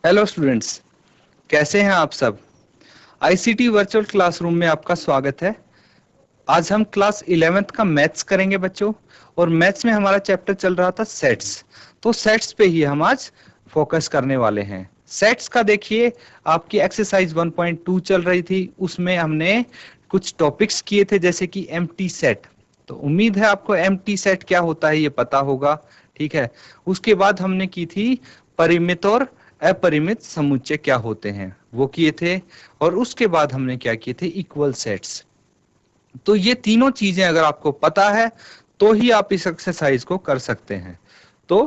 Hello students, कैसे हैं आप सब। आईसीटी वर्चुअल क्लासरूम में आपका स्वागत है। आज हम क्लास 11th का मैथ्स करेंगे बच्चों। और मैथ्स में हमारा चैप्टर चल रहा था सेट्स। तो सेट्स पे ही हम आज फोकस करने वाले हैं। सेट्स का देखिए, आपकी एक्सरसाइज 1.2 चल रही थी, उसमें हमने कुछ टॉपिक्स किए थे जैसे कि एम्प्टी सेट। तो उम्मीद है आपको एम्प्टी सेट क्या होता है ये पता होगा। ठीक है। उसके बाद हमने की थी परिमित और अपरिमित समुच्चय क्या होते हैं, वो किए थे। और उसके बाद हमने क्या किए थे, इक्वल सेट्स। तो ये तीनों चीजें अगर आपको पता है तो ही आप इस एक्सरसाइज को कर सकते हैं। तो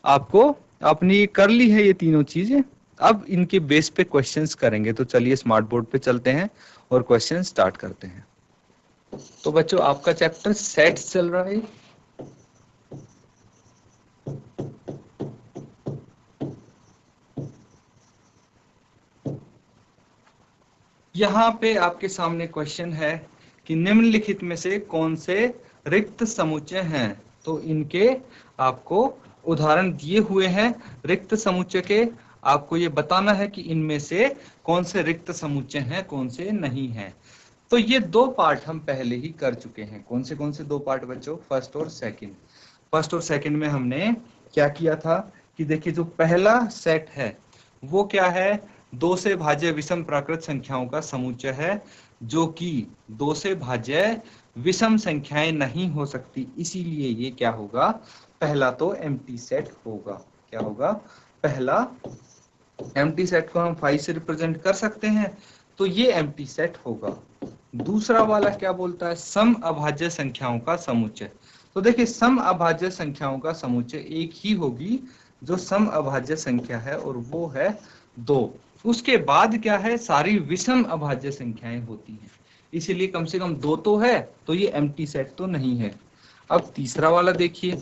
आपको अपनी कर ली है ये तीनों चीजें। अब इनके बेस पे क्वेश्चंस करेंगे। तो चलिए स्मार्ट बोर्ड पे चलते हैं और क्वेश्चन स्टार्ट करते हैं। तो बच्चों, आपका चैप्टर सेट्स चल रहा है। यहाँ पे आपके सामने क्वेश्चन है कि निम्नलिखित में से कौन से रिक्त समुच्चय हैं। तो इनके आपको उदाहरण दिए हुए हैं रिक्त समुच्चय के। आपको ये बताना है कि इनमें से कौन से रिक्त समुच्चय हैं, कौन से नहीं हैं। तो ये दो पार्ट हम पहले ही कर चुके हैं। कौन से दो पार्ट बच्चों, फर्स्ट और सेकंड। फर्स्ट और सेकंड में हमने क्या किया था कि देखिए, जो पहला सेट है वो क्या है, दो से भाज्य विषम प्राकृत संख्याओं का समुच्चय है, जो कि दो से भाज्य विषम संख्याएं नहीं हो सकती। इसीलिए ये क्या होगा, पहला तो एम्प्टी सेट होगा। क्या होगा, पहला एम्प्टी सेट को हम 5 से रिप्रेजेंट कर सकते हैं, तो ये एम्प्टी सेट होगा। दूसरा वाला क्या बोलता है, सम अभाज्य संख्याओं का समुच्चय। तो देखिए, सम अभाज्य संख्याओं का समुच्चय एक ही होगी जो सम अभाज्य संख्या है, और वो है 2। उसके बाद क्या है, सारी विषम अभाज्य संख्याएं होती हैं। इसीलिए कम से कम 2 तो है, तो ये एम्प्टी सेट तो नहीं है। अब तीसरा वाला देखिए,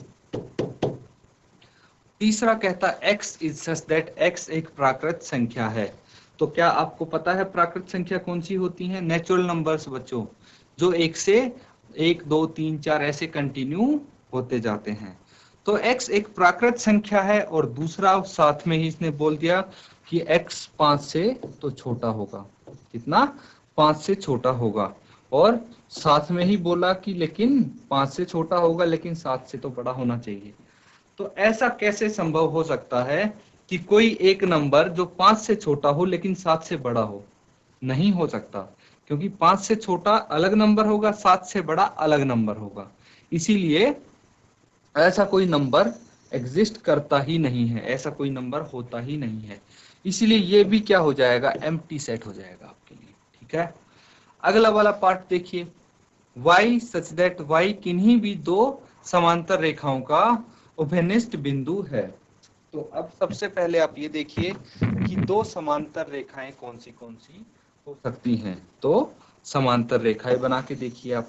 तीसरा कहता है x is such that x एक प्राकृत संख्या है। तो क्या आपको पता है प्राकृत संख्या कौन सी होती है, नेचुरल नंबर्स बच्चों, जो एक से 1 2 3 4 ऐसे कंटिन्यू होते जाते हैं। तो x एक प्राकृत संख्या है, और दूसरा साथ में ही इसने बोल दिया कि x 5 से तो छोटा होगा। कितना, 5 से छोटा होगा। और साथ में ही बोला कि लेकिन 5 से छोटा होगा, लेकिन 7 से तो बड़ा होना चाहिए। तो ऐसा कैसे संभव हो सकता है कि कोई एक नंबर जो 5 से छोटा हो लेकिन 7 से बड़ा हो। नहीं हो सकता, क्योंकि 5 से छोटा अलग नंबर होगा, 7 से बड़ा अलग नंबर होगा। इसीलिए ऐसा कोई नंबर एग्जिस्ट करता ही नहीं है, ऐसा कोई नंबर होता ही नहीं है। इसीलिए ये भी क्या हो जाएगा, एम्प्टी सेट हो जाएगा आपके लिए। ठीक है। अगला वाला पार्ट देखिए, y सच दैट y किन्हीं भी दो समांतर रेखाओं का उभयनिष्ठ बिंदु है। तो अब सबसे पहले आप ये देखिए कि दो समांतर रेखाएं कौन सी हो सकती हैं। तो समांतर रेखाएं बना के देखिए आप।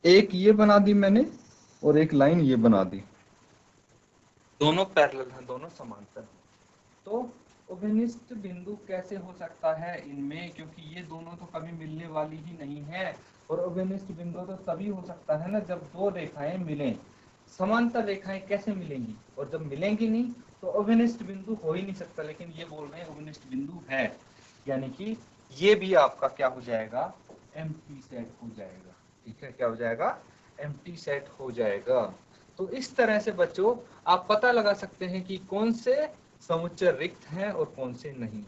एक ये बना दी मैंने, और एक लाइन ये बना दी। दोनों पैरेलल हैं, दोनों समांतर हैं। तो उभयनिष्ठ बिंदु कैसे हो सकता है इनमें, क्योंकि ये दोनों तो कभी मिलने वाली ही नहीं है। और उभयनिष्ठ बिंदु तो तभी हो सकता है ना जब दो रेखाएं मिलें। समांतर रेखाएं कैसे मिलेंगी, और जब मिलेंगी नहीं तो उभयनिष्ठ बिंदु हो ही नहीं सकता। लेकिन ये बोल रहे हैं उभयनिष्ठ बिंदु है, यानी कि ये भी आपका क्या हो जाएगा, एम्प्टी सेट हो जाएगा। ठीक है, क्या हो जाएगा, एम्प्टी सेट हो जाएगा। तो इस तरह से बच्चों आप पता लगा सकते हैं कि कौन से समुच्चय रिक्त हैं और कौन से नहीं।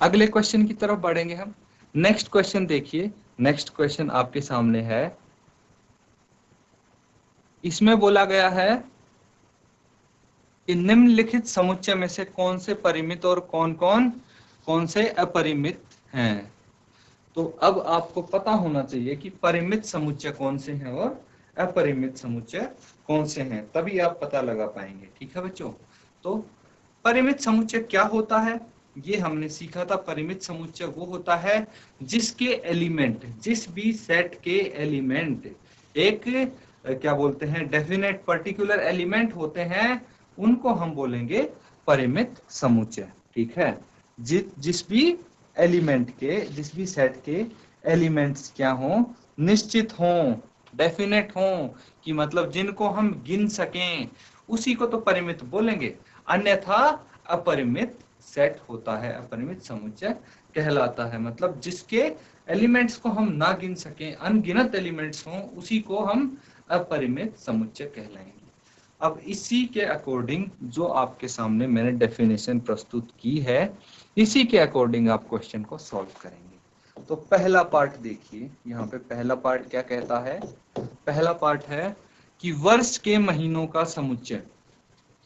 अगले क्वेश्चन की तरफ बढ़ेंगे हम। नेक्स्ट क्वेश्चन देखिए, नेक्स्ट क्वेश्चन आपके सामने है। इसमें बोला गया है कि निम्नलिखित समुच्चय में से कौन से परिमित और कौन से अपरिमित हैं। तो अब आपको पता होना चाहिए कि परिमित समुच्चय कौन से हैं और अपरिमित समुच्चय कौन से हैं, तभी आप पता लगा पाएंगे। ठीक है बच्चों। तो परिमित समुच्चय क्या होता है, ये हमने सीखा था। परिमित समुच्चय वो होता है जिसके एलिमेंट, जिस भी सेट के एलिमेंट एक क्या बोलते हैं, डेफिनेट पर्टिकुलर एलिमेंट होते हैं, उनको हम बोलेंगे परिमित समुच्चय। ठीक है। जिस भी एलिमेंट के, जिस भी सेट के एलिमेंट्स क्या हों, निश्चित हों। डेफिनेट हो, कि मतलब जिनको हम गिन सकें, उसी को तो परिमित बोलेंगे, अन्यथा अपरिमित सेट होता है, अपरिमित समुच्चय कहलाता है। मतलब जिसके एलिमेंट्स को हम ना गिन सकें, अनगिनत एलिमेंट्स हों, उसी को हम अपरिमित समुच्चय कहलाएंगे। अब इसी के अकॉर्डिंग जो आपके सामने मैंने डेफिनेशन प्रस्तुत की है, इसी के अकॉर्डिंग आप क्वेश्चन को सॉल्व करेंगे। तो पहला पार्ट देखिए, यहाँ पे पहला पार्ट क्या कहता है? पहला पार्ट है कि वर्ष के महीनों का समुच्चय।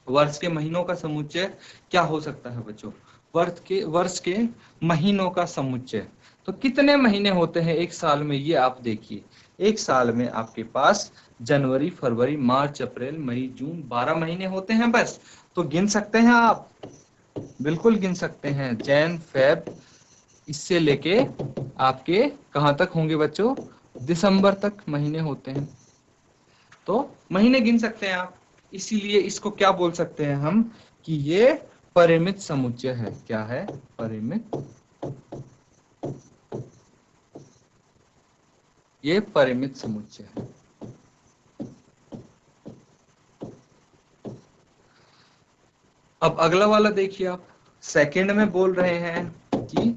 वर्ष के महीनों का समुच्चय क्या हो सकता है बच्चों? वर्ष के महीनों का समुच्चय। तो कितने महीने होते हैं एक साल में, ये आप देखिए। एक साल में आपके पास जनवरी, फरवरी, मार्च, अप्रैल, मई, जून, 12 महीने होते हैं बस। तो गिन सकते हैं आप, बिल्कुल गिन सकते हैं। जैन, फेब, इससे लेके आपके कहां तक होंगे बच्चों? दिसंबर तक महीने होते हैं। तो महीने गिन सकते हैं आप, इसीलिए इसको क्या बोल सकते हैं हम? कि ये परिमित समुच्चय है। क्या है? परिमित। ये परिमित समुच्चय है। अब अगला वाला देखिए आप, सेकंड में बोल रहे हैं कि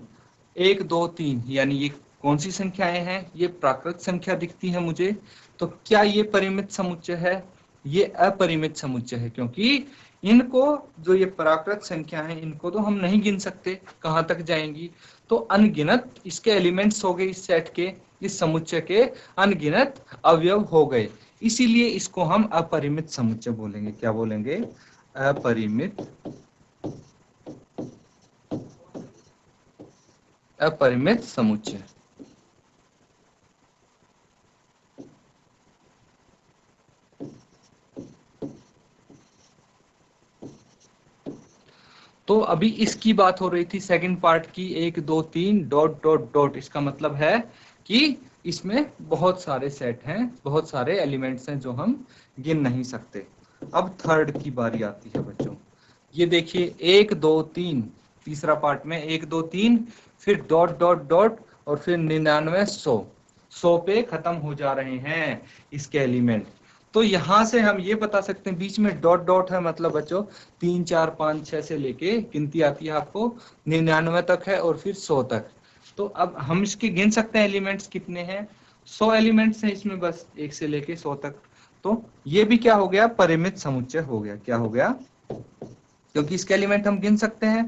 1, 2, 3, यानी ये कौन सी संख्याएं हैं? ये प्राकृत संख्या दिखती है मुझे। तो क्या ये परिमित समुच्चय है? ये अपरिमित समुच्चय है, क्योंकि इनको, जो ये प्राकृत संख्या है, इनको तो हम नहीं गिन सकते, कहां तक जाएंगी? तो अनगिनत इसके एलिमेंट्स हो गए, इस सेट के, इस समुच्चय के अनगिनत अवयव हो गए, इसीलिए इसको हम अपरिमित समुच्चय बोलेंगे। क्या बोलेंगे? अपरिमित। अपरिमित समुच्चय। तो अभी इसकी बात हो रही थी सेकंड पार्ट की, 1, 2, 3 डॉट डॉट डॉट। इसका मतलब है कि इसमें बहुत सारे सेट हैं, बहुत सारे एलिमेंट्स हैं जो हम गिन नहीं सकते। अब थर्ड की बारी आती है बच्चों। ये देखिए 1, 2, 3, तीसरा पार्ट में 1, 2, 3, फिर डॉट डॉट डॉट, और फिर 99, 100 पे खत्म हो जा रहे हैं इसके एलिमेंट। तो यहां से हम ये बता सकते हैं, बीच में डॉट डॉट है, मतलब बच्चों 3, 4, 5, 6 से लेके गिनती आती है आपको 99 तक है, और फिर 100 तक। तो अब हम इसके गिन सकते हैं एलिमेंट्स कितने हैं? 100 एलिमेंट्स हैं इसमें, बस 1 से लेके 100 तक। तो ये भी क्या हो गया? परिमित समुच्चय हो गया। क्या हो गया? क्योंकि इसके एलिमेंट हम गिन सकते हैं।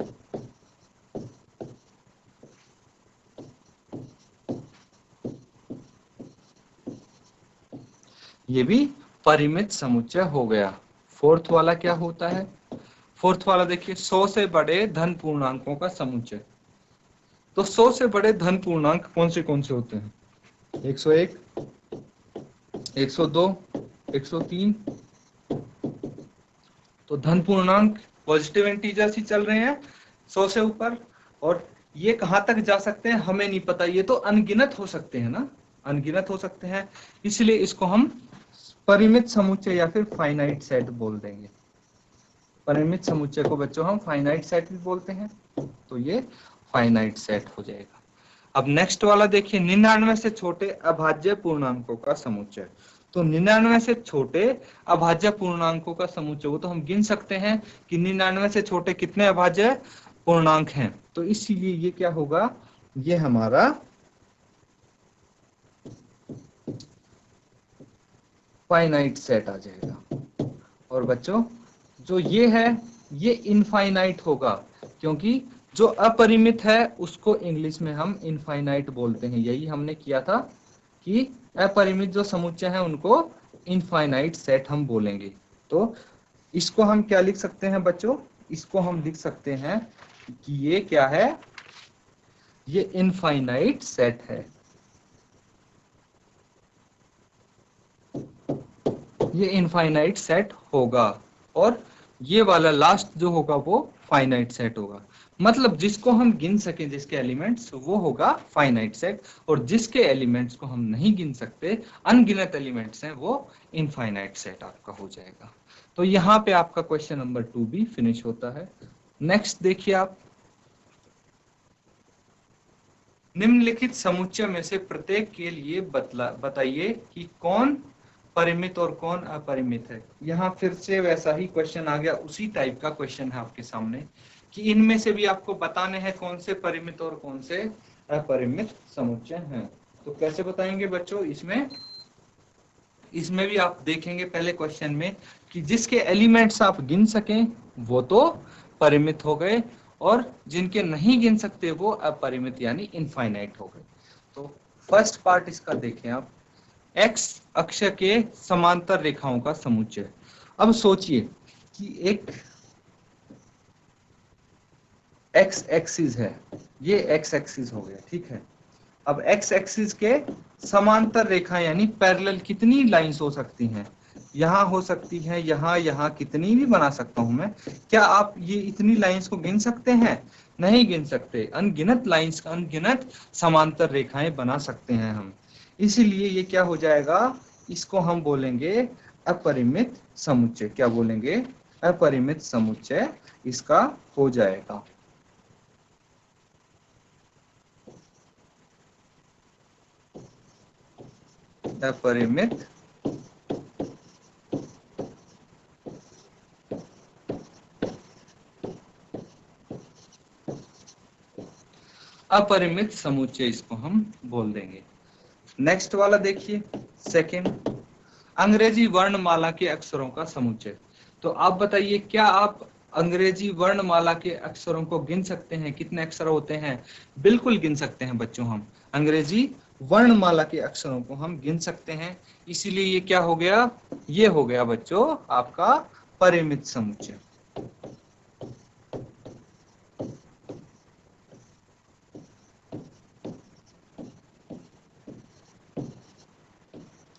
ये भी परिमित समुच्चय हो गया। फोर्थ वाला क्या होता है? फोर्थ वाला देखिए, 100 से बड़े धन पूर्णांकों का समुच्चय। तो 100 से बड़े धन पूर्णांक कौन से होते हैं? 101, 102, 103। तो धन पूर्णांक पॉजिटिव इंटीजर्स ही चल रहे हैं 100 से ऊपर। और ये कहां तक जा सकते हैं हमें नहीं पता, ये तो अनगिनत हो सकते हैं ना, अनगिनत हो सकते हैं। इसलिए इसको हम परिमित समुच्चय या फिर फाइनाइट सेट बोल देंगे। परिमित समुच्चय को बच्चों हम फाइनाइट सेट भी बोलते हैं। तो ये फाइनाइट सेट हो जाएगा। अब नेक्स्ट वाला देखिए, 99 से छोटे अभाज्य पूर्णांकों का समुच्चय। तो 99 से छोटे अभाज्य पूर्णांकों का समुच्चय, वो तो हम गिन सकते हैं कि 99 से छोटे कितने अभाज्य पूर्णांक हैं। तो इसीलिए ये क्या होगा? ये हमारा फाइनाइट सेट आ जाएगा। और बच्चों जो ये है, ये इनफाइनाइट होगा, क्योंकि जो अपरिमित है उसको इंग्लिश में हम इनफाइनाइट बोलते हैं। यही हमने किया था कि अपरिमित जो समुच्चय है उनको इनफाइनाइट सेट हम बोलेंगे। तो इसको हम क्या लिख सकते हैं बच्चों? इसको हम लिख सकते हैं कि ये क्या है? ये इनफाइनाइट सेट है। ये इनफाइनाइट सेट होगा। और ये वाला लास्ट जो होगा वो फाइनाइट सेट होगा। मतलब जिसको हम गिन सकें, जिसके एलिमेंट्स, वो होगा फाइनाइट सेट। और जिसके एलिमेंट्स को हम नहीं गिन सकते, अनगिनत एलिमेंट्स हैं, वो इनफाइनाइट सेट आपका हो जाएगा। तो यहाँ पे आपका क्वेश्चन नंबर 2 भी फिनिश होता है। नेक्स्ट देखिए आप, निम्नलिखित समुच्चय में से प्रत्येक के लिए बताइए कि कौन परिमित और कौन अपरिमित है। यहाँ फिर से वैसा ही क्वेश्चन आ गया, उसी टाइप का क्वेश्चन है आपके सामने कि इनमें से भी आपको बताने हैं कौन से परिमित और कौन से अपरिमित समुच्चय हैं। तो कैसे बताएंगे बच्चों, इसमें भी आप देखेंगे पहले क्वेश्चन में कि जिसके एलिमेंट्स आप गिन सकें वो तो परिमित हो गए, और जिनके नहीं गिन सकते वो अपरिमित यानी इनफाइनाइट हो गए। तो फर्स्ट पार्ट इसका देखें आप, एक्स अक्ष के समांतर रेखाओं का समुच्चय। अब सोचिए कि एक एक्स एक्सिस है, ये एक्स एक्सिस हो गया, ठीक है। अब एक्स एक्सिस के समांतर रेखा यानी पैरेलल कितनी लाइंस हो सकती हैं, यहाँ हो सकती है, यहाँ कितनी भी बना सकता हूं मैं। क्या आप ये इतनी लाइंस को गिन सकते हैं? नहीं गिन सकते। अनगिनत लाइंस, अनगिनत समांतर रेखाएं बना सकते हैं हम। इसीलिए ये क्या हो जाएगा, इसको हम बोलेंगे अपरिमित समुच्चय। क्या बोलेंगे? अपरिमित समुच्चय इसका हो जाएगा। अपरिमित अपरिमित समुच्चय इसको हम बोल देंगे। नेक्स्ट वाला देखिए, सेकंड, अंग्रेजी वर्णमाला के अक्षरों का समुच्चय। तो आप बताइए, क्या आप अंग्रेजी वर्णमाला के अक्षरों को गिन सकते हैं? कितने अक्षर होते हैं? बिल्कुल गिन सकते हैं बच्चों, हम अंग्रेजी वर्णमाला के अक्षरों को हम गिन सकते हैं। इसीलिए ये क्या हो गया, ये हो गया बच्चों आपका परिमित समुच्चय।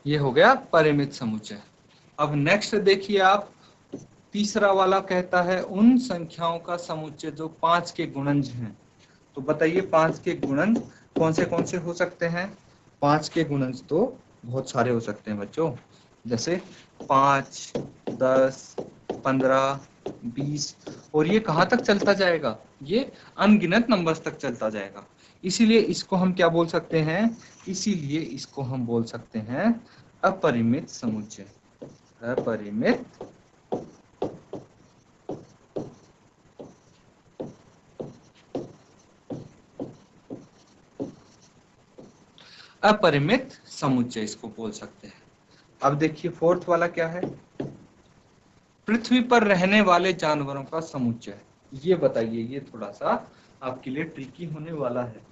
ये हो गया परिमित समुच्चय। अब नेक्स्ट देखिए आप, तीसरा वाला कहता है उन संख्याओं का समुच्चय जो 5 के गुणज हैं। तो बताइए 5 के गुणज कौन से हो सकते हैं? 5 के गुणज तो बहुत सारे हो सकते हैं बच्चों, जैसे 5, 10, 15, 20, और ये कहाँ तक चलता जाएगा, ये अनगिनत नंबर्स तक चलता जाएगा। इसीलिए इसको हम क्या बोल सकते हैं? इसीलिए इसको हम बोल सकते हैं अपरिमित समुच्चय। अपरिमित अपरिमित समुच्चय इसको बोल सकते हैं। अब देखिए फोर्थ वाला क्या है, पृथ्वी पर रहने वाले जानवरों का समुच्चय। ये बताइए, ये थोड़ा सा आपके लिए ट्रिकी होने वाला है।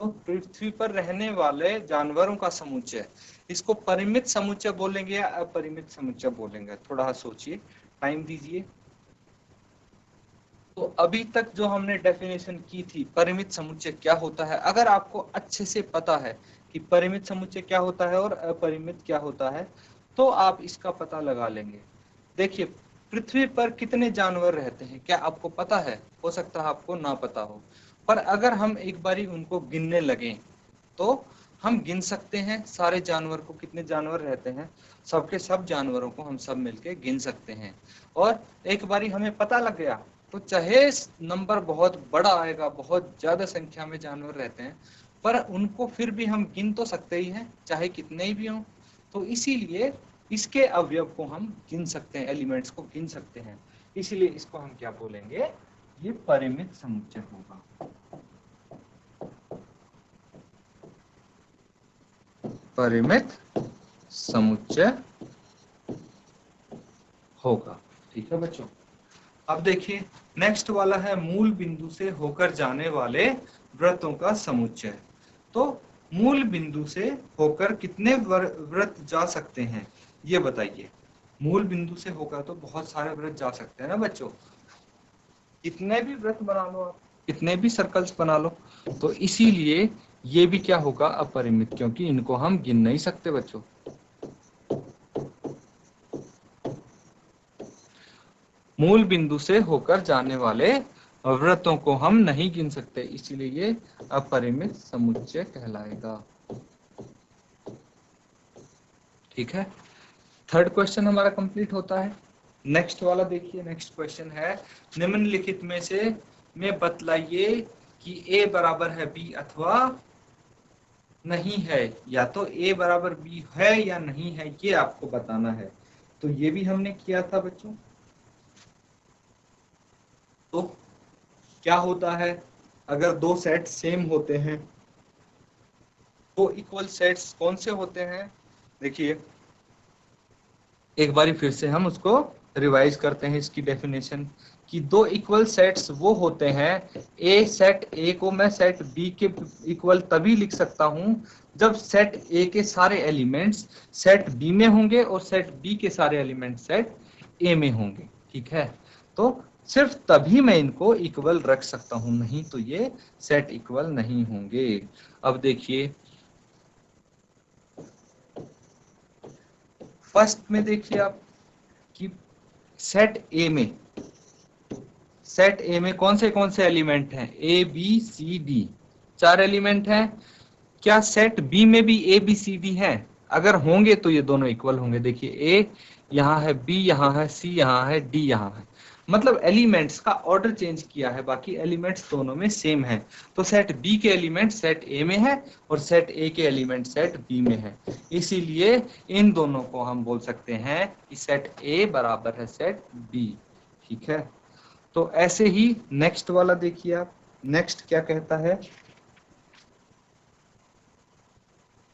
तो पृथ्वी पर रहने वाले जानवरों का समुच्चय, इसको परिमित समुच्चय बोलेंगे या अपरिमित समुच्चय बोलेंगे? थोड़ा सोचिए, टाइम दीजिए। तो अभी तक जो हमने डेफिनेशन की थी परिमित समुच्चय क्या होता है, अगर आपको अच्छे से पता है कि परिमित समुच्चय क्या होता है और अपरिमित क्या होता है, तो आप इसका पता लगा लेंगे। देखिए, पृथ्वी पर कितने जानवर रहते हैं, क्या आपको पता है? हो सकता है आपको ना पता हो, पर अगर हम एक बारी उनको गिनने लगे तो हम गिन सकते हैं सारे जानवर को, कितने जानवर रहते हैं, सबके सब जानवरों को हम सब मिलके गिन सकते हैं। और एक बारी हमें पता लग गया तो चाहे नंबर बहुत बड़ा आएगा, बहुत ज्यादा संख्या में जानवर रहते हैं, पर उनको फिर भी हम गिन तो सकते ही हैं, चाहे कितने ही भी हों। तो इसीलिए इसके अवयव को हम गिन सकते हैं, एलिमेंट्स को गिन सकते हैं। इसीलिए इसको हम क्या बोलेंगे, ये परिमित समुच्चय होगा। परिमित समुच्चय होगा, ठीक है बच्चों। अब देखिए नेक्स्ट वाला है मूल बिंदु से होकर जाने वाले वृत्तों का समुच्चय। तो मूल बिंदु से होकर कितने वृत्त जा सकते हैं, ये बताइए। मूल बिंदु से होकर तो बहुत सारे वृत्त जा सकते हैं ना बच्चों, कितने भी वृत्त बना लो आप, कितने भी सर्कल्स बना लो। तो इसीलिए ये भी क्या होगा, अपरिमित, क्योंकि इनको हम गिन नहीं सकते बच्चों। मूल बिंदु से होकर जाने वाले वृत्तों को हम नहीं गिन सकते, इसीलिए ये अपरिमित समुच्चय कहलाएगा, ठीक है। थर्ड क्वेश्चन हमारा कंप्लीट होता है। नेक्स्ट वाला देखिए, नेक्स्ट क्वेश्चन है निम्नलिखित में से बतलाइए कि ए बराबर है बी अथवा नहीं है, या तो ए बराबर बी है या नहीं है, ये आपको बताना है। तो ये भी हमने किया था बच्चों। तो क्या होता है अगर दो सेट सेम होते हैं, दो इक्वल सेट्स कौन से होते हैं? देखिए एक बारी फिर से हम उसको रिवाइज करते हैं इसकी डेफिनेशन, कि दो इक्वल सेट्स वो होते हैं, ए सेट ए को मैं सेट बी के इक्वल तभी लिख सकता हूं जब सेट ए के सारे एलिमेंट्स सेट बी में होंगे और सेट बी के सारे एलिमेंट्स सेट ए में होंगे। ठीक है, तो सिर्फ तभी मैं इनको इक्वल रख सकता हूं, नहीं तो ये सेट इक्वल नहीं होंगे। अब देखिए फर्स्ट में देखिए आप कि सेट ए में कौन से एलिमेंट हैं? A B C D, 4 element हैं। क्या सेट बी में भी ए बी सी डी है? अगर होंगे तो ये दोनों इक्वल होंगे। देखिए ए यहाँ है, बी यहाँ है, सी यहाँ है, डी यहाँ है, मतलब एलिमेंट्स का ऑर्डर चेंज किया है, बाकी एलिमेंट्स दोनों में सेम है। तो सेट बी के एलिमेंट सेट ए में है और सेट ए के एलिमेंट सेट बी में है, इसीलिए इन दोनों को हम बोल सकते हैं कि सेट ए बराबर है सेट बी। ठीक है, तो ऐसे ही नेक्स्ट वाला देखिए आप, नेक्स्ट क्या कहता है?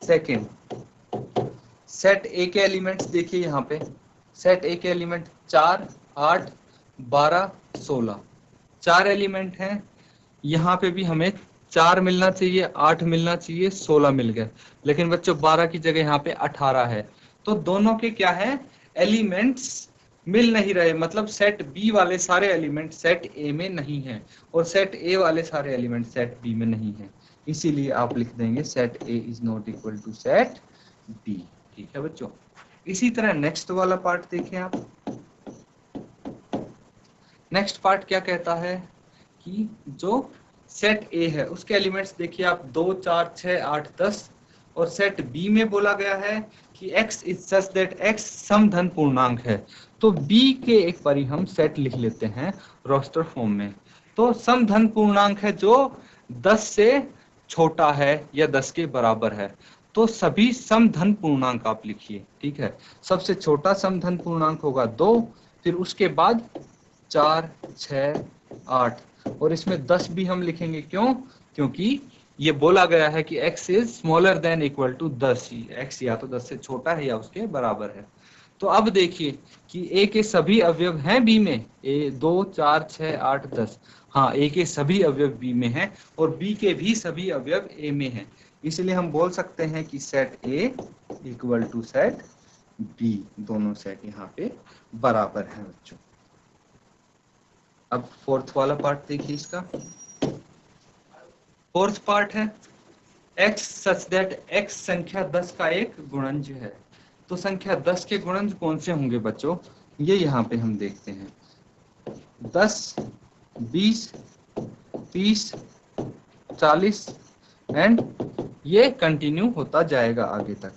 सेकेंड, सेट ए के एलिमेंट्स देखिए यहाँ पे, सेट ए के एलिमेंट 4, 8, 12, 16, 4 एलिमेंट हैं। यहाँ पे भी हमें 4 मिलना चाहिए, 8 मिलना चाहिए, 16 मिल गए, लेकिन बच्चों 12 की जगह यहाँ पे 18 है। तो दोनों के क्या है? एलिमेंट्स मिल नहीं रहे, मतलब सेट बी वाले सारे एलिमेंट सेट ए में नहीं है और सेट ए वाले सारे एलिमेंट सेट बी में नहीं है, इसीलिए आप लिख देंगे set A is not equal to set B. ठीक है बच्चों, इसी तरह नेक्स्ट वाला पार्ट देखें आप। नेक्स्ट पार्ट क्या कहता है कि जो सेट ए है उसके एलिमेंट्स देखिए आप 2, 4, 6, 8, 10, और सेट बी में बोला गया है कि x is such that x समधन पूर्णांक है। तो b के एक बारी हम सेट लिख लेते हैं रोस्टर फॉर्म में। तो समधन पूर्णांक है जो 10 से छोटा है या 10 के बराबर है, तो सभी समधन पूर्णांक आप लिखिए। ठीक है, सबसे छोटा समधन पूर्णांक होगा 2, फिर उसके बाद 4, 6, 8, और इसमें 10 भी हम लिखेंगे। क्यों? क्योंकि ये बोला गया है कि x is smaller than equal to 10, x या तो 10 से छोटा है या उसके बराबर है। तो अब देखिए कि a के सभी अवयव हैं b में, a 2, 4, 6, 8, 10, हाँ a के सभी अवयव b में हैं और b के भी सभी अवयव a में हैं, इसलिए हम बोल सकते हैं कि set a equal to set b, दोनों सेट यहाँ पे बराबर हैं बच्चों। अब फोर्थ वाला पार्ट देखिए इसका। फोर्थ पार्ट है x सच दैट x संख्या 10 का एक गुणज है। तो संख्या 10 के गुणज कौन से होंगे बच्चों? ये यहाँ पे हम देखते हैं 10, 20, 30, 40 एंड ये कंटिन्यू होता जाएगा आगे तक।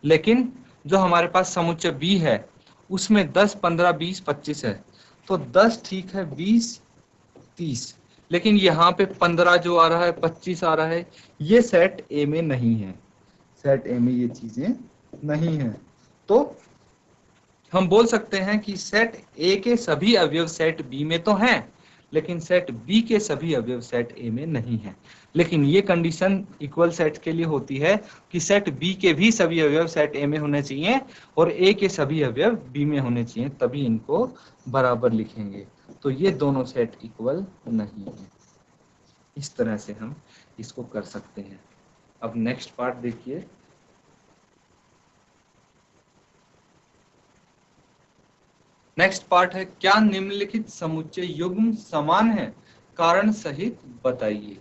लेकिन जो हमारे पास समुच्चय b है उसमें 10, 15, 20, 25 है, तो 10 ठीक है, 20, 30, लेकिन यहाँ पे 15 जो आ रहा है, 25 आ रहा है, ये सेट ए में नहीं है, सेट ए में ये चीजें नहीं है। तो हम बोल सकते हैं कि सेट ए के सभी अवयव सेट बी में तो हैं, लेकिन सेट बी के सभी अवयव सेट ए में नहीं है। लेकिन ये कंडीशन इक्वल सेट के लिए होती है कि सेट बी के भी सभी अवयव सेट ए में होने चाहिए और ए के सभी अवयव बी में होने चाहिए, तभी इनको बराबर लिखेंगे। तो ये दोनों सेट इक्वल नहीं है, इस तरह से हम इसको कर सकते हैं। अब नेक्स्ट पार्ट देखिए। नेक्स्ट पार्ट है क्या निम्नलिखित समुच्चय युग्म समान है? कारण सहित बताइए।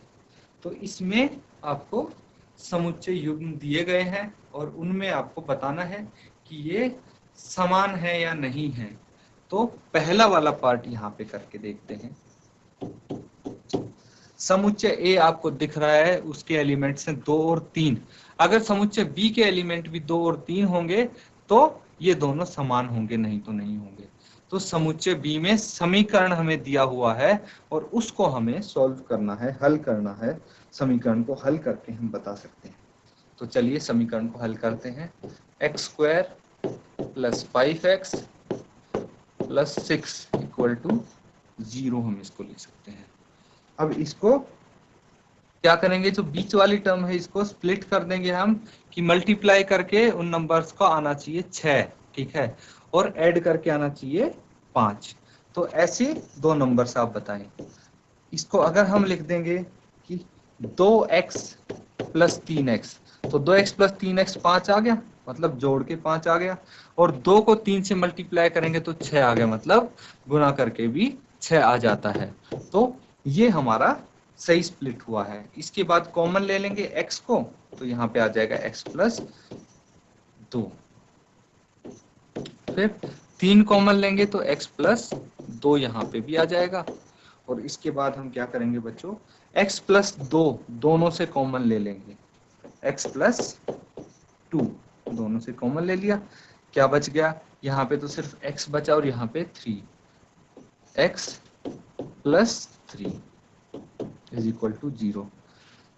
तो इसमें आपको समुच्चय युग्म दिए गए हैं और उनमें आपको बताना है कि ये समान है या नहीं है। तो पहला वाला पार्ट यहाँ पे करके देखते हैं। समुच्चय ए आपको दिख रहा है, उसके एलिमेंट्स हैं 2 और 3। अगर समुच्चय बी के एलिमेंट भी 2 और 3 होंगे तो ये दोनों समान होंगे, नहीं तो नहीं होंगे। तो समुच्चय बी में समीकरण हमें दिया हुआ है और उसको हमें सॉल्व करना है, हल करना है। समीकरण को हल करके हम बता सकते हैं। तो चलिए समीकरण को हल करते हैं। X square plus 5x plus 6 equal to 0 हम इसको लिख सकते हैं। अब इसको क्या करेंगे, जो बीच वाली टर्म है इसको स्प्लिट कर देंगे हम, कि मल्टीप्लाई करके उन नंबर्स को आना चाहिए 6, ठीक है, और ऐड करके आना चाहिए 5। तो ऐसे दो नंबर्स आप बताएं। इसको अगर हम लिख देंगे कि 2x प्लस 3x, तो 2x प्लस 3x 5 आ गया, मतलब जोड़ के 5 आ गया, और 2 को 3 से मल्टीप्लाई करेंगे तो 6 आ गया, मतलब गुणा करके भी 6 आ जाता है। तो ये हमारा सही स्प्लिट हुआ है। इसके बाद कॉमन ले लेंगे x को, तो यहाँ पे आ जाएगा x प्लस 2। फिर 3 कॉमन लेंगे तो x प्लस 2 यहाँ पे भी आ जाएगा। और इसके बाद हम क्या करेंगे बच्चों, x प्लस 2 दोनों से कॉमन ले लेंगे, x प्लस 2 दोनों से कॉमन ले लिया, क्या बच गया, यहाँ पे तो सिर्फ x बचा और यहाँ पे 3, x plus 3 is equal to 0।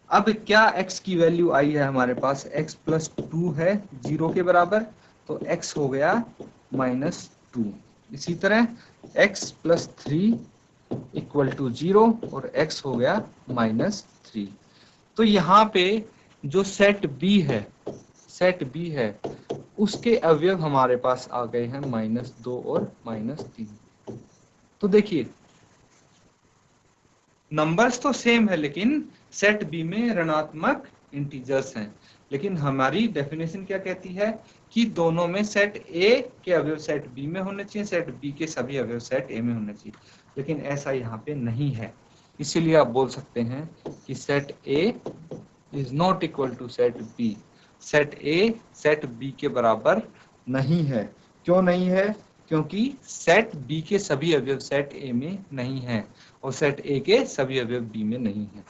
अब क्या x की वैल्यू आई है हमारे पास, x प्लस 2 है 0 के बराबर, तो x हो गया -2। इसी तरह x प्लस 3 इक्वल टू 0 और x हो गया -3। तो यहाँ पे जो सेट B है उसके अवयव हमारे पास आ गए हैं -2 और -3। तो देखिए नंबर्स तो सेम है, लेकिन सेट बी में ऋणात्मक इंटीजर्स हैं। लेकिन हमारी डेफिनेशन क्या कहती है कि दोनों में सेट ए के अवयव सेट बी में होने चाहिए, सेट बी के सभी अवयव सेट ए में होने चाहिए, लेकिन ऐसा यहाँ पे नहीं है। इसीलिए आप बोल सकते हैं कि set A is not equal to set B. Set A set B के बराबर नहीं है। क्यों नहीं है? क्योंकि सेट बी के सभी अवयव सेट ए में नहीं है और सेट ए के सभी अवयव बी में नहीं है।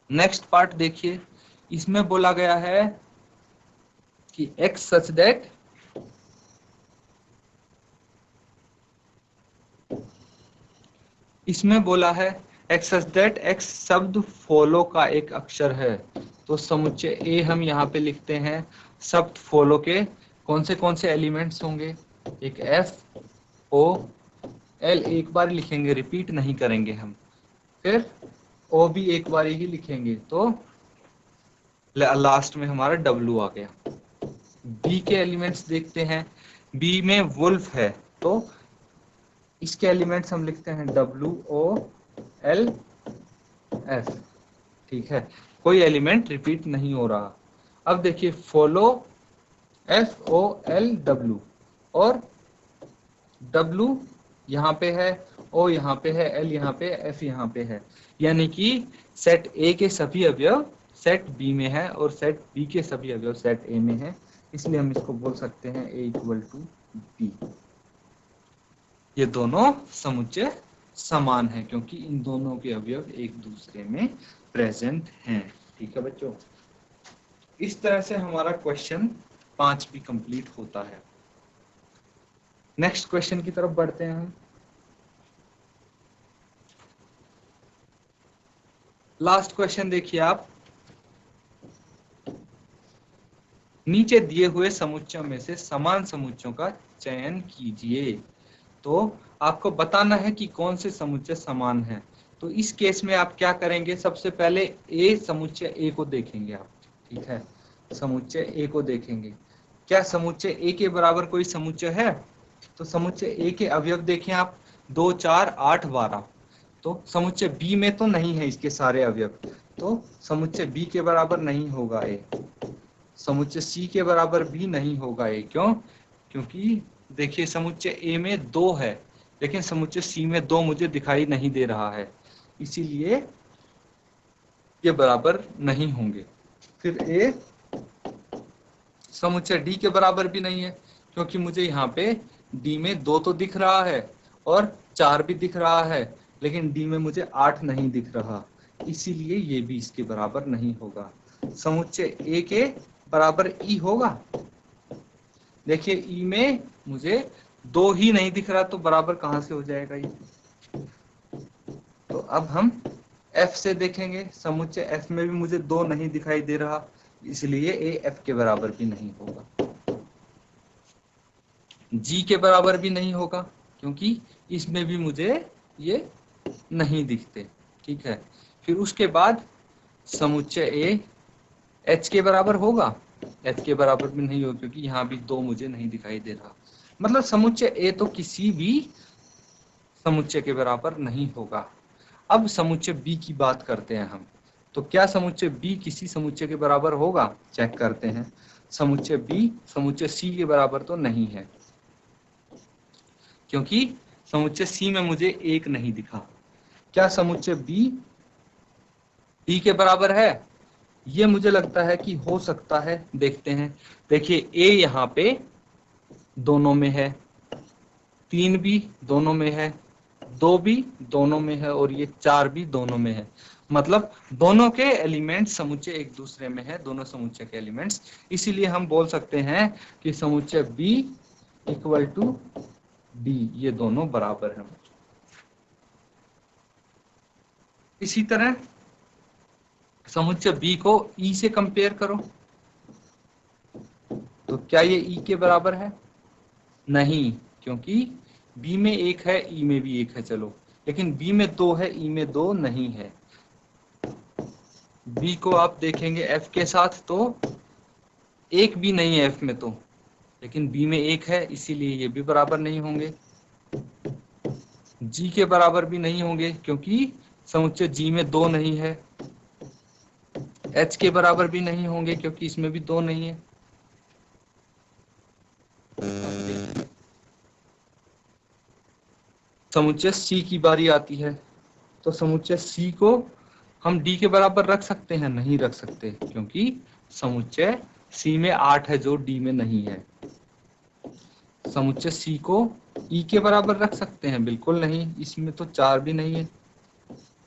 नेक्स्ट पार्ट देखिए, इसमें बोला गया है कि x सच दैट इसमें बोला है x सच दैट x शब्द फॉलो का एक अक्षर है। तो समुच्चय A हम यहाँ पे लिखते हैं, शब्द फॉलो के कौन से एलिमेंट्स होंगे, एक F O L एक बार लिखेंगे, रिपीट नहीं करेंगे हम, फिर O भी एक बार ही लिखेंगे, तो लास्ट में हमारा W आ गया। B के एलिमेंट्स देखते हैं, B में वुल्फ है, तो इसके एलिमेंट्स हम लिखते हैं WOLF, ठीक है, कोई एलिमेंट रिपीट नहीं हो रहा। अब देखिए फॉलो FOLW, और W यहाँ पे है, O यहाँ पे है, L यहाँ पे, F यहाँ पे है, यानी कि सेट A के सभी अवयव सेट B में है और सेट B के सभी अवयव सेट A में है। इसलिए हम इसको बोल सकते हैं A इक्वल टू B। ये दोनों समुच्चय समान है क्योंकि इन दोनों के अवयव एक दूसरे में प्रेजेंट हैं। ठीक है बच्चों, इस तरह से हमारा क्वेश्चन 5 भी कंप्लीट होता है। नेक्स्ट क्वेश्चन की तरफ बढ़ते हैं हम। लास्ट क्वेश्चन देखिए आप, नीचे दिए हुए समुच्चयों में से समान समुच्चयों का चयन कीजिए। तो आपको बताना है कि कौन से समुच्चय समान हैं। तो इस केस में आप क्या करेंगे, सबसे पहले ए समुच्चय ए को देखेंगे आप, ठीक है, समुच्चय ए को देखेंगे। क्या समुच्चय ए के बराबर कोई समुच्चय है? तो समुच्चय ए के अवयव देखें आप, 2 4 8 12। तो समुच्चय बी में तो नहीं है इसके सारे अवयव, तो समुच्चय बी के बराबर नहीं होगा ए। समुच्चय सी के बराबर भी नहीं होगा ए। क्यों? क्योंकि देखिए समुच्चय ए में 2 है, लेकिन समुच्चय सी में 2 मुझे दिखाई नहीं दे रहा है, इसीलिए ये बराबर नहीं होंगे। फिर ए समुच्चय डी के बराबर भी नहीं है, क्योंकि मुझे यहाँ पे डी में 2 तो दिख रहा है और 4 भी दिख रहा है, लेकिन डी में मुझे 8 नहीं दिख रहा, इसीलिए ये भी इसके बराबर नहीं होगा। समुच्चय ए के बराबर ई होगा। देखिए ई में मुझे दो ही नहीं दिख रहा तो बराबर कहां से हो जाएगा ये। तो अब हम F से देखेंगे, समुच्चय F में भी मुझे दो नहीं दिखाई दे रहा, इसलिए A F के बराबर भी नहीं होगा। G के बराबर भी नहीं होगा क्योंकि इसमें भी मुझे ये नहीं दिखते। ठीक है, फिर उसके बाद समुच्चय A H के बराबर होगा, H के बराबर भी नहीं होगा क्योंकि यहाँ भी दो मुझे नहीं दिखाई दे रहा। मतलब समुच्चय A तो किसी भी समुच्चय के बराबर नहीं होगा। अब समुच्चय B की बात करते हैं हम, तो क्या समुच्चय B किसी समुच्चय के बराबर होगा, चेक करते हैं। समुच्चय B समुच्चय C के बराबर तो नहीं है क्योंकि समुच्चय C में मुझे एक नहीं दिखा। क्या समुच्चय B D के बराबर है? ये मुझे लगता है कि हो सकता है, देखते हैं। देखिए A यहाँ पे दोनों में है, 3 भी दोनों में है, 2 भी दोनों में है और ये 4 भी दोनों में है। मतलब दोनों के एलिमेंट्स समुच्चय एक दूसरे में है, दोनों समुच्चय के एलिमेंट्स। इसीलिए हम बोल सकते हैं कि समुच्चय B इक्वल टू D, ये दोनों बराबर हैं। इसी तरह समुच्चय B को E से कंपेयर करो, तो क्या ये E के बराबर है? नहीं, क्योंकि B में एक है, E में भी एक है, चलो, लेकिन B में दो है, E में दो नहीं है। B को आप देखेंगे F के साथ तो एक भी नहीं है F में तो, लेकिन B में एक है, इसीलिए ये भी बराबर नहीं होंगे। G के बराबर भी नहीं होंगे क्योंकि समुच्चय G में दो नहीं है। H के बराबर भी नहीं होंगे क्योंकि इसमें भी दो नहीं है। समुच्चय C की बारी आती है, तो समुच्चय C को हम D के बराबर रख सकते हैं? नहीं रख सकते क्योंकि समुच्चय C में 8 है जो D में नहीं है। समुच्चय C को E के बराबर रख सकते हैं? बिल्कुल नहीं, इसमें तो 4 भी नहीं है।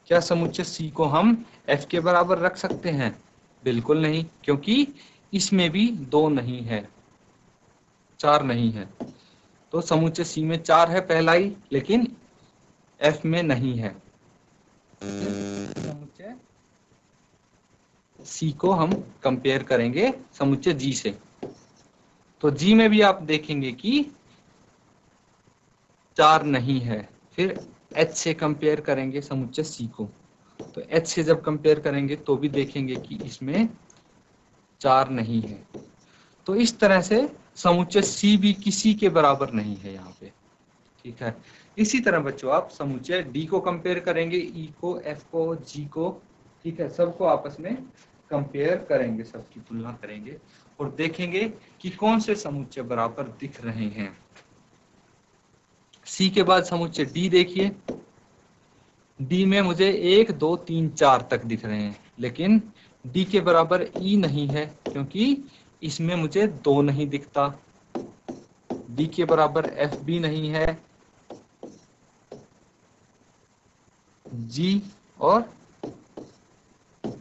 क्या समुच्चय C को हम F के बराबर रख सकते हैं? बिल्कुल नहीं, क्योंकि इसमें भी 2 नहीं है, 4 नहीं है। तो समुच्चय C में 4 है पहला ही, लेकिन F में नहीं है। समुच्चय C को हम कंपेयर करेंगे समुच्चय G से, तो G में भी आप देखेंगे कि 4 नहीं है। फिर H से कंपेयर करेंगे समुच्चय C को, तो H से जब कंपेयर करेंगे तो भी देखेंगे कि इसमें 4 नहीं है। तो इस तरह से समुच्चय C भी किसी के बराबर नहीं है यहाँ पे। ठीक है, इसी तरह बच्चों आप समुच्चय D को कंपेयर करेंगे, E को, F को, G को, ठीक है, सबको आपस में कंपेयर करेंगे, सबकी तुलना करेंगे और देखेंगे कि कौन से समुच्चय बराबर दिख रहे हैं। C के बाद समुच्चय D देखिए, D में मुझे 1 2 3 4 तक दिख रहे हैं, लेकिन D के बराबर E नहीं है क्योंकि इसमें मुझे 2 नहीं दिखता। D के बराबर F भी नहीं है, G और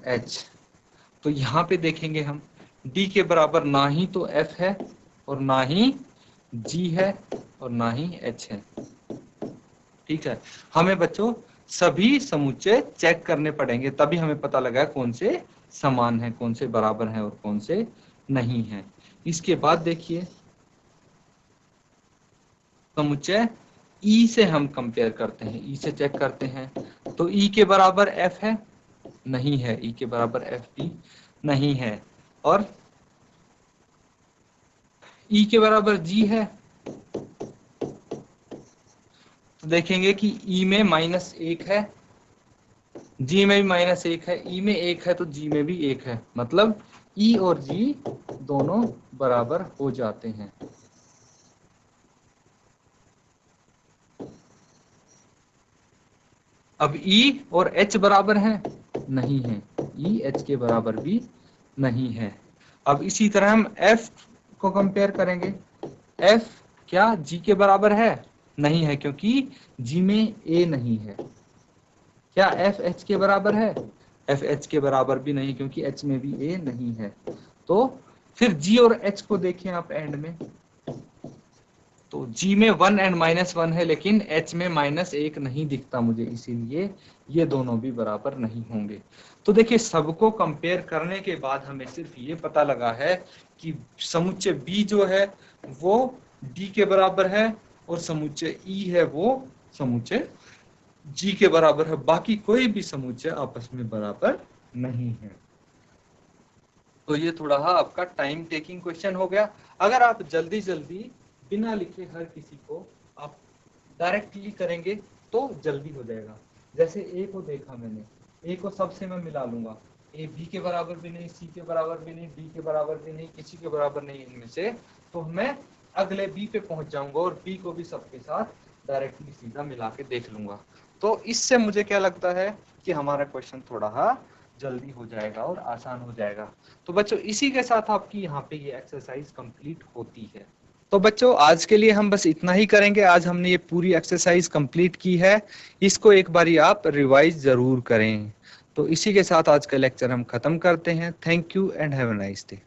H। तो यहाँ पे देखेंगे हम D के बराबर ना ही तो F है और ना ही G है और ना ही H है। ठीक है, हमें बच्चों सभी समुच्चय चेक करने पड़ेंगे, तभी हमें पता लगा कौन से समान है, कौन से बराबर हैं और कौन से नहीं है। इसके बाद देखिए समुच्चय E से हम कंपेयर करते हैं, E से चेक करते हैं, तो E के बराबर F है? नहीं है, E के बराबर F भी नहीं है। और E के बराबर G है, तो देखेंगे कि E में -1 है, G में भी -1 है, E में 1 है तो G में भी 1 है, मतलब E और G दोनों बराबर हो जाते हैं। अब E और H बराबर हैं? नहीं है, E H के बराबर भी नहीं है। अब इसी तरह हम F को कंपेयर करेंगे, F क्या G के बराबर है? नहीं है क्योंकि G में A नहीं है। क्या F H के बराबर है? F H के बराबर भी नहीं क्योंकि H में भी A नहीं है। तो फिर G और H को देखें आप एंड में, तो G में 1 एंड -1 है, लेकिन H में -1 नहीं दिखता मुझे, इसीलिए ये दोनों भी बराबर नहीं होंगे। तो देखिए सबको कंपेयर करने के बाद हमें सिर्फ ये पता लगा है कि समुच्चय B जो है वो D के बराबर है और समुच्चय E है वो समुच्चय G के बराबर है, बाकी कोई भी समुच्चय आपस में बराबर नहीं है। तो ये थोड़ा आपका टाइम टेकिंग क्वेश्चन हो गया। अगर आप जल्दी जल्दी बिना लिखे हर किसी को आप डायरेक्टली करेंगे तो जल्दी हो जाएगा। जैसे ए को देखा मैंने, ए को सबसे मैं मिला लूंगा, ए बी के बराबर भी नहीं, सी के बराबर भी नहीं, डी के बराबर भी नहीं, किसी के बराबर नहीं इनमें से, तो मैं अगले बी पे पहुंच जाऊंगा और बी को भी सबके साथ डायरेक्टली सीधा मिला के देख लूंगा। तो इससे मुझे क्या लगता है कि हमारा क्वेश्चन थोड़ा जल्दी हो जाएगा और आसान हो जाएगा। तो बच्चों इसी के साथ आपकी यहाँ पे ये एक्सरसाइज कंप्लीट होती है। तो बच्चों आज के लिए हम बस इतना ही करेंगे। आज हमने ये पूरी एक्सरसाइज कंप्लीट की है, इसको एक बारी आप रिवाइज जरूर करें। तो इसी के साथ आज का लेक्चर हम खत्म करते हैं। Thank you and have a nice day.